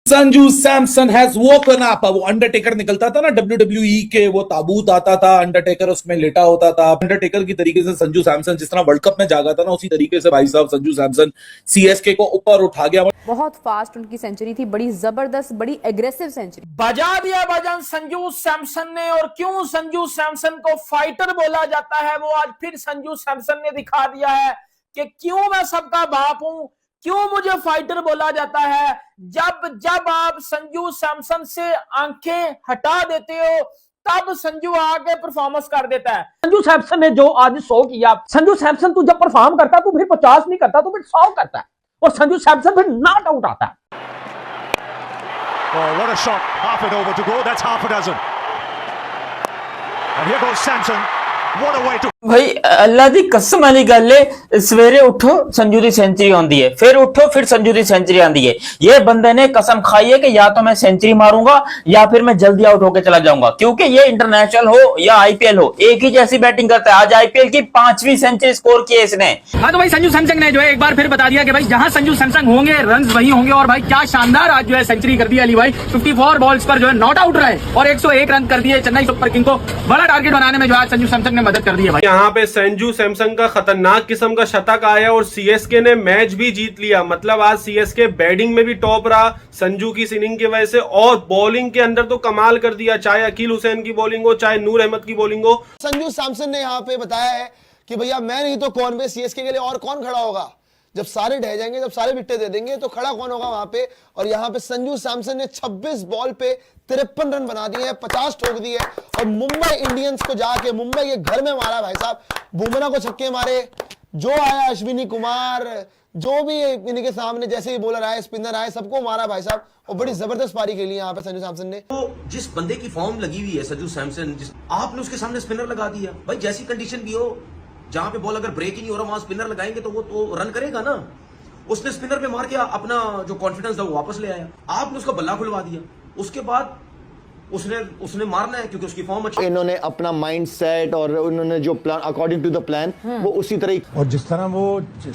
Sanju Samson has woken up. वो Undertaker निकलता था ना WWE के, वो ताबूत आता था, अंडरटेकर उसमें लेटा होता था। अंडरटेकर की तरीके से संजू सैमसन जिस तरह वर्ल्ड कप में जागा था ना, उसी तरीके से भाई साहब संजू सैमसन सीएसके को ऊपर उठा गया। बहुत फास्ट उनकी सेंचुरी थी, बड़ी जबरदस्त, बड़ी एग्रेसिव सेंचुरी। बजा दिया भजन संजू सैमसन ने। और क्यों संजू सैमसन को फाइटर बोला जाता है, वो आज फिर संजू सैमसन ने दिखा दिया है कि क्यों मैं सबका बाप हूं, क्यों मुझे फाइटर बोला जाता है। जब आप संजू सैमसन से आंखें हटा देते हो, तब संजू आके परफॉर्मेंस कर देता है। संजू सैमसन ने जो आज 100 किया, संजू सैमसन तू जब परफॉर्म करता तू फिर 50 नहीं करता, तू फिर 100 करता है, और संजू सैमसन फिर नॉट आउट आता है। Oh, what a shot. Half it over to go. That's half a dozen. And here goes Samson. What a way to... भाई अल्लाह दी कसम वाली गल है, सवेरे उठो संजू दी सेंचुरी आंदी है, फिर उठो फिर संजू दी सेंचुरी आंदी है। ये बंदे ने कसम खाई है कि या तो मैं सेंचुरी मारूंगा या फिर मैं जल्दी आउट होकर चला जाऊंगा, क्योंकि ये इंटरनेशनल हो या आईपीएल हो, एक ही जैसी बैटिंग करता है। आज आईपीएल की 5वीं सेंचुरी स्कोर की है इसने। हाँ तो भाई संजू सैमसन ने जो है एक बार फिर बता दिया कि भाई जहां संजू सैमसन होंगे रन्स वही होंगे। और भाई क्या शानदार आज जो है सेंचुरी कर दी अली भाई। 54 बॉल्स पर जो है नॉट आउट रहे और 101 रन कर दिए। चेन्नई सुपर किंग को बड़ा टारगेट बनाने में जो है संजू सैमसन ने मदद कर दी है भाई। यहाँ पे संजू सैमसन का खतरनाक किस्म का शतक आया और सीएसके ने मैच भी जीत लिया। मतलब आज सीएसके बैटिंग में भी टॉप रहा संजू की इनिंग की वजह से, और बॉलिंग के अंदर तो कमाल कर दिया, चाहे अकील हुसैन की बॉलिंग हो चाहे नूर अहमद की बॉलिंग हो। संजू सैमसन ने यहाँ पे बताया है कि भैया मैं नहीं तो कौन, पे सीएसके के लिए और कौन खड़ा होगा। जब सारे ढह जाएंगे, जब सारे विकेट दे देंगे तो खड़ा कौन होगा वहां पे। और यहाँ पे संजू सैमसन ने 26 बॉल पे 53 रन बना दिए हैं, 50 ठोक दिए और मुंबई इंडियंस को जाके मुंबई के घर में मारा भाई साहब। बुमराह को छक्के मारे, जो आया अश्विनी कुमार, जो भी इनके सामने जैसे ही बॉलर आए, स्पिनर आए, सबको मारा भाई साहब। और बड़ी जबरदस्त पारी खेली यहाँ पे संजू सैमसन ने। तो जिस बंदे की फॉर्म लगी हुई है संजू सैमसन, आपने उसके सामने स्पिनर लगा दिया। भाई जैसी कंडीशन भी हो, जहां पे बॉल अगर ब्रेक ही नहीं हो रहा वहां स्पिनर लगाएंगे तो वो तो रन करेगा ना। उसने स्पिनर पे मार के अपना जो कॉन्फिडेंस था वो वापस ले आया। आपने उसका बल्ला खुलवा दिया, उसके बाद उसने मारना है क्योंकि उसकी फॉर्म अच्छी। इन्होंने अपना माइंड सेट और उन्होंने जो plan according to the plan वो उसी तरह। और जिस तरह वो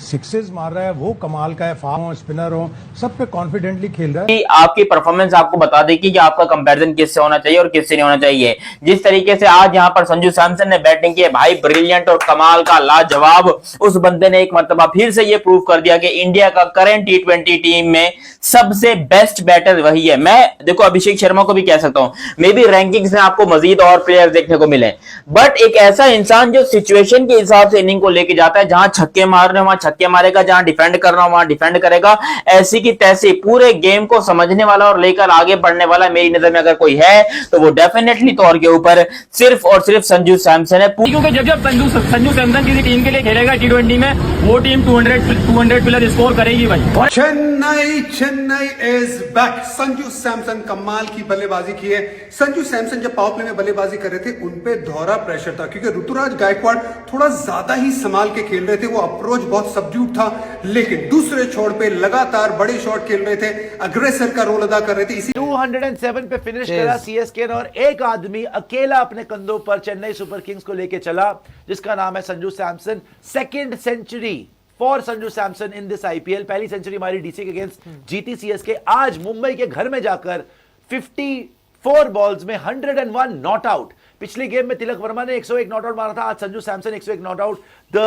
सिक्सेस मार रहा है वो कमाल का है। फार्म हो, स्पिनर हो, सब पे कॉन्फिडेंटली खेल रहा है। आपकी परफॉर्मेंस आपको बता देगी कि आपका कंपैरिजन किससे होना चाहिए और किससे नहीं होना चाहिए। जिस तरीके से आज यहाँ पर संजू सैमसन ने बैटिंग की है भाई, ब्रिलियंट और कमाल का लाजवाब। उस बंदे ने एक मर्तबा फिर से ये प्रूव कर दिया कि इंडिया का करंट T20 टीम में सबसे बेस्ट बैटर वही है। मैं देखो अभिषेक शर्मा को भी कह सकता हूं, मे बी रैंकिंग्स में आपको मजीद और प्लेयर देखने को मिले, बट एक ऐसा इंसान जो सिचुएशन के हिसाब से इनिंग को लेके जाता है, जहां छक्के मार रहे हो वहां छक्के मारेगा, जहां डिफेंड कर रहा हूं वहां डिफेंड करेगा, ऐसी की तैसी पूरे गेम को समझने वाला और लेकर आगे बढ़ने वाला मेरी नजर में अगर कोई है तो वो डेफिनेटली तौर के ऊपर सिर्फ और सिर्फ संजू सैमसन है। क्योंकि जब संजू सैमसन किसी टीम के लिए खेलेगा T20 में, वो टीम 200 प्लस स्कोर करेगी भाई। Chennai is back. संजू सैमसन कमाल की बल्लेबाजी की है। संजू सैमसन जब पावर प्ले में बल्लेबाजी कर रहे थे उन पे दोहरा प्रेशर था, क्योंकि ऋतुराज गायकवाड़ थोड़ा ज्यादा ही संभाल के खेल रहे थे। वो अप्रोच बहुत सबड्यूट था, लेकिन दूसरे छोर पे लगातार बड़े शॉट खेल रहे थे, अग्रेसर का रोल अदा कर रहे थे। इसी 207 पे फिनिश करा सीएसके ने, और एक आदमी अकेला अपने कंधों पर चेन्नई सुपर किंग्स को लेके चला, जिसका नाम है Sanju Samson. Second century for Sanju Samson in this IPL. पहली सेंचुरी मारी डीसी के अगेंस्ट, जीती सीएसके। आज मुंबई के घर में जाकर 54 बॉल्स में 101 नॉट आउट। पिछले गेम में तिलक वर्मा ने 101 नॉट आउट मारा था, आज Sanju Samson 101 not out. The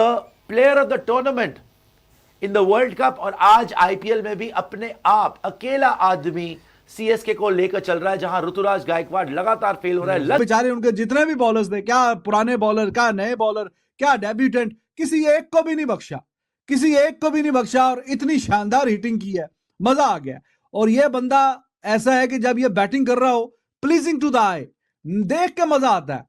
player of the tournament in the world cup, और आज आईपीएल में भी अपने आप अकेला आदमी सीएसके को लेकर चल रहा है, जहां ऋतुराज गायकवाड़ लगातार फेल हो रहा है। बेचारे उनके जितने भी बॉलर्स थे, क्या पुराने बॉलर, क्या नए बॉलर, क्या डेब्यूटेंट, किसी एक को भी नहीं बख्शा, किसी एक को भी नहीं बख्शा। और इतनी शानदार हिटिंग की है, मजा आ गया। और ये बंदा ऐसा है कि जब ये बैटिंग कर रहा हो, प्लीजिंग टू द आई, देख के मजा आता है।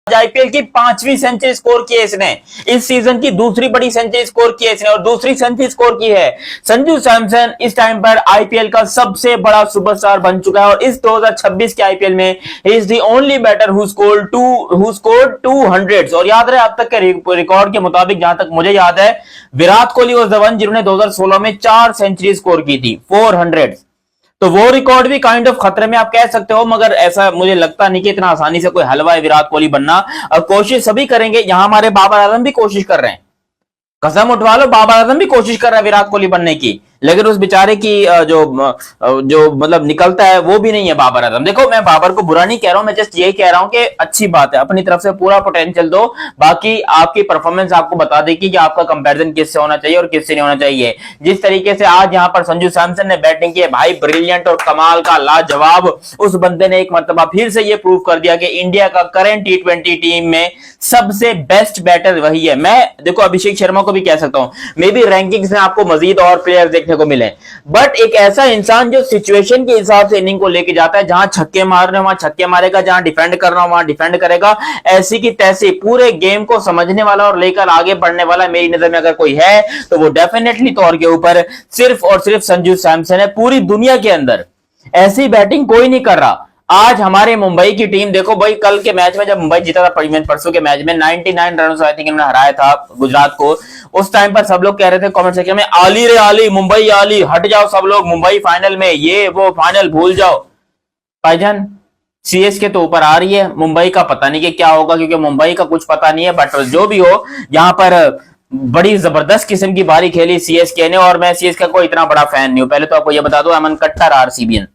आईपीएल की 5वीं सेंचुरी स्कोर की है इसने, इस सीजन की दूसरी बड़ी सेंचुरी स्कोर की है इसने, और दूसरी सेंचुरी स्कोर की है। संजू सैमसन इस टाइम पर आईपीएल का सबसे बड़ा सुपरस्टार बन चुका है, और इस 2026 के आईपीएल में he is the only batter who scored 200। और याद रहे अब तक के रिकॉर्ड के मुताबिक, जहां तक मुझे याद है, Virat Kohli was the one जिन्होंने 2016 में 4 सेंचुरी स्कोर की थी, 400। तो वो रिकॉर्ड भी काइंड ऑफ खतरे में आप कह सकते हो, मगर ऐसा मुझे लगता नहीं कि इतना आसानी से कोई हलवा है विराट कोहली बनना। और कोशिश सभी करेंगे, यहां हमारे बाबर आजम भी कोशिश कर रहे हैं, कसम उठवा लो, बाबर आजम भी कोशिश कर रहा है विराट कोहली बनने की, लेकिन उस बेचारे की जो मतलब निकलता है वो भी नहीं है बाबर आजम। देखो मैं बाबर को बुरा नहीं कह रहा हूं, मैं जस्ट यही कह रहा हूं कि अच्छी बात है, अपनी तरफ से पूरा पोटेंशियल दो, बाकी आपकी परफॉर्मेंस आपको बता देगी कि आपका कंपैरिजन किससे होना चाहिए और किससे नहीं होना चाहिए। जिस तरीके से आज यहां पर संजू सैमसन ने बैटिंग की है, भाई ब्रिलियंट और कमाल का लाजवाब, उस बंदे ने एक मर्तबा फिर से ये प्रूव कर दिया कि इंडिया का करंट T20 टीम में सबसे बेस्ट बैटर वही है। मैं देखो अभिषेक शर्मा को भी कह सकता हूं, मे बी रैंकिंग्स में आपको मजीद और प्लेयर देखने को मिले, बट एक ऐसा इंसान जो सिचुएशन के हिसाब से इनिंग को लेके जाता है, जहां छक्के मारने वहां छक्के मारेगा, जहां डिफेंड करना वहां डिफेंड करेगा, ऐसी की तैसी पूरे गेम को समझने वाला और लेकर आगे बढ़ने वाला मेरी नजर में अगर कोई है तो वो डेफिनेटली तौर के ऊपर सिर्फ और सिर्फ संजू सैमसन है। पूरी दुनिया के अंदर ऐसी बैटिंग कोई नहीं कर रहा। आज हमारे मुंबई की टीम देखो भाई, कल के मैच में जब मुंबई जीता था, परसों के मैच में 99 रन आई थिंक इन्होंने हराया था गुजरात को, उस टाइम पर सब लोग कह रहे थे कमेंट सेक्शन में, आली रे आली, मुंबई आली, हट जाओ सब लोग, मुंबई फाइनल में, ये वो फाइनल भूल जाओ। भाईजान सीएसके तो ऊपर आ रही है, मुंबई का पता नहीं कि क्या होगा, क्योंकि मुंबई का कुछ पता नहीं है, बट जो भी हो यहां पर बड़ी जबरदस्त किस्म की बारी खेली सीएसके ने, और मैं सीएसके को इतना बड़ा फैन नहीं हूं, पहले तो आपको यह बता दो, अमन कट्टर आरसीबीएन,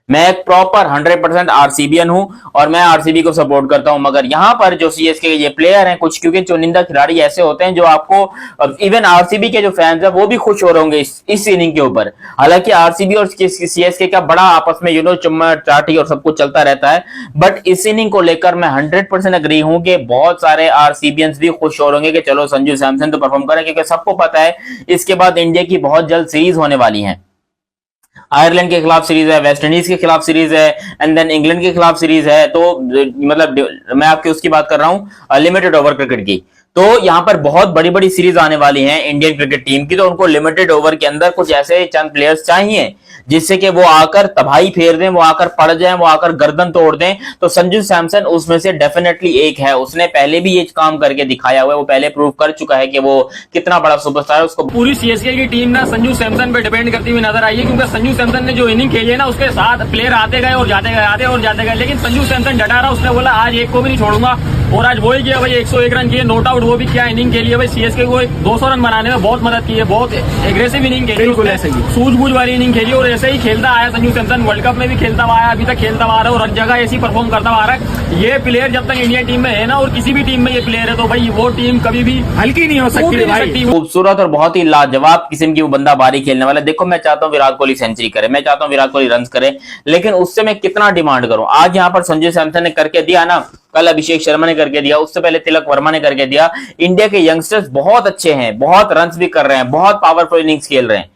मैं एक प्रॉपर 100% आरसीबीएन हूं और मैं आरसीबी को सपोर्ट करता हूं, मगर यहां पर जो सीएसके के ये प्लेयर हैं कुछ, क्योंकि चुनिंदा खिलाड़ी ऐसे होते हैं जो आपको, इवन आरसीबी के जो फैंस हैं वो भी खुश हो रहे होंगे इस इनिंग के ऊपर। हालांकि आरसीबी और सीएसके का बड़ा आपस में चुम्मा चाटी और सब कुछ चलता रहता है, बट इस इनिंग को लेकर मैं 100% एग्री हूं कि बहुत सारे आरसीबीएंस भी खुश हो रहे होंगे कि चलो संजू सैमसन तो परफॉर्म करें, क्योंकि सबको पता है इसके बाद इंडिया की बहुत जल्द सीरीज होने वाली है। आयरलैंड के खिलाफ सीरीज है, वेस्ट इंडीज के खिलाफ सीरीज है, एंड देन इंग्लैंड के खिलाफ सीरीज है, तो मतलब मैं आपकी उसकी बात कर रहा हूं लिमिटेड ओवर क्रिकेट की। तो यहां पर बहुत बड़ी बड़ी सीरीज आने वाली हैं इंडियन क्रिकेट टीम की, तो उनको लिमिटेड ओवर के अंदर कुछ ऐसे चंद प्लेयर्स चाहिए जिससे कि वो आकर तबाही फेर दें, वो आकर पड़ जाएं, वो आकर गर्दन तोड़ दें। तो संजू सैमसन उसमें से डेफिनेटली एक है, उसने पहले भी ये काम करके दिखाया हुआ है, वो पहले प्रूव कर चुका है कि वो कितना बड़ा सुपरस्टार है। उसको पूरी सीएसके की टीम ना संजू सैमसन पे डिपेंड करती हुई नजर आई है, क्योंकि संजू सैमसन ने जो इनिंग खेली है ना, उसके साथ प्लेयर आते गए और जाते गए, आते और जाते गए, लेकिन संजू सैमसन डटा रहा, उसने बोला आज एक को भी नहीं छोड़ूंगा, और आज वही किया भाई, 101 रन किए, नोट आउट, वो भी क्या इनिंग खेली है भाई, सीएसके को 200 रन बनाने में बहुत मदद की है, बहुत एग्रेसिव इनिंग खेली, बिल्कुल ऐसे ही सूझबूझ वाली इनिंग खेली, और ऐसे ही खेलता आया संजू सैमसन, वर्ल्ड कप में भी खेलता हुआ आया, अभी तक खेलता हुआ आ रहा है, और हर जगह ऐसी परफॉर्म करता हुआ आ रहा है। ये प्लेयर जब तक इंडियन टीम में है ना, और किसी भी टीम में ये प्लेयर है, तो भाई वो टीम कभी भी हल्की नहीं हो सकती। खूबसूरत और बहुत ही लाजवाब किस्म की वो बंदा बारी खेलने वाला। देखो मैं चाहता हूं विराट कोहली सेंचुरी करे, मैं चाहता हूं विराट कोहली रन करे, लेकिन उससे मैं कितना डिमांड करूं। आज यहां पर संजू सैमसन ने करके दिया ना, कल अभिषेक शर्मा ने करके दिया, उससे पहले तिलक वर्मा ने करके दिया। इंडिया के यंगस्टर्स बहुत अच्छे हैं, बहुत रन्स भी कर रहे हैं, बहुत पावरफुल इनिंग्स खेल रहे हैं,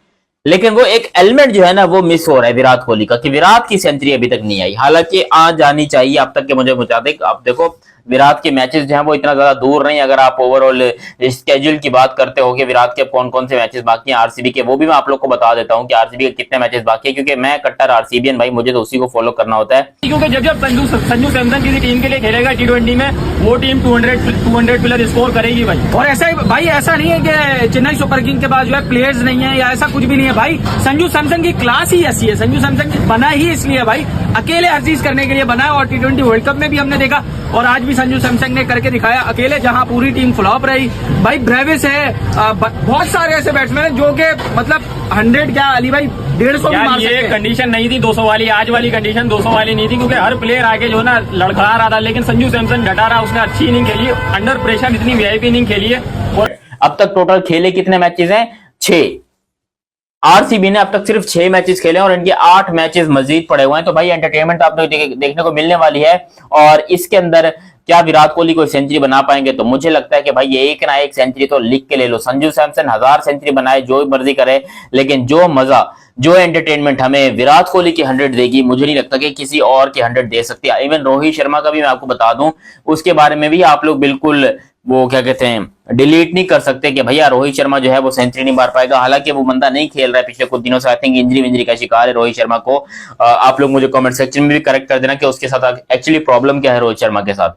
लेकिन वो एक एलिमेंट जो है ना वो मिस हो रहा है विराट कोहली का, कि विराट की सेंचुरी अभी तक नहीं आई, हालांकि आज आनी चाहिए अब तक के मुझे मुताबिक। आप देखो विराट के मैचेस जो हैं वो इतना ज्यादा दूर नहीं, अगर आप ओवरऑल स्केड्यूल की बात करते हो कि विराट के कौन कौन से मैचेस बाकी हैं आरसीबी के, वो भी मैं आप लोग को बता देता हूं कि आरसीबी के कितने मैचेस बाकी है, क्योंकि मैं कट्टर आरसीबीएन भाई, मुझे तो उसी को फॉलो करना होता है। क्योंकि जब संजू सैमसन किसी टीम के लिए खेलेगा T20 में, वो टीम 200 प्लस स्कोर करेगी भाई। और ऐसा भाई ऐसा नहीं है कि चेन्नई सुपर किंग के पास जो है प्लेयर्स नहीं है या ऐसा कुछ भी नहीं है भाई, संजू सैमसन की क्लास ही ऐसी है, संजू सैमसन बना ही इसलिए भाई, अकेले हर चीज करने के लिए बना है, और T20 वर्ल्ड कप में भी हमने देखा, और आज भी संजू सैमसन ने करके दिखाया अकेले, जहां पूरी टीम फ्लॉप रही। भाई ब्रेविस है, बहुत सारे ऐसे बैट्समैन हैं जो कि मतलब 100 क्या अली भाई 150 भी मार सकते हैं। कंडीशन नहीं थी 200 वाली, आज वाली कंडीशन 200 वाली नहीं थी, क्योंकि हर प्लेयर आगे जो है ना लड़खड़ा रहा था, लेकिन संजू सैमसन डटा रहा, उसने अच्छी इनिंग खेली, अंडर प्रेशर इतनी वीआईपी इनिंग खेली है। और अब तक टोटल खेले कितने मैचेस हैं? 6। आरसीबी ने अब तक सिर्फ 6 मैचेस खेले और इनके 8 मैचेस मजीद पड़े हुए हैं, तो भाई एंटरटेनमेंट आपको देखने को मिलने वाली है। और इसके अंदर क्या विराट कोहली कोई सेंचुरी बना पाएंगे? तो मुझे लगता है कि भाई ये एक ना एक सेंचुरी तो लिख के ले लो। संजू सैमसन 1000 सेंचुरी बनाए, जो मर्जी करे, लेकिन जो मजा, जो एंटरटेनमेंट हमें विराट कोहली की 100 देगी, मुझे नहीं लगता कि किसी और की 100 दे सकती है। इवन रोहित शर्मा का भी मैं आपको बता दूं, उसके बारे में भी आप लोग बिल्कुल वो क्या कहते हैं डिलीट नहीं कर सकते कि भैया रोहित शर्मा जो है वो सेंचुरी नहीं मार पाएगा। हालांकि वो बंदा नहीं खेल रहा है पिछले कुछ दिनों से, आई थिंक इंजरी का शिकार है रोहित शर्मा को। आप लोग मुझे कमेंट सेक्शन में भी करेक्ट कर देना कि उसके साथ एक्चुअली प्रॉब्लम क्या है रोहित शर्मा के साथ।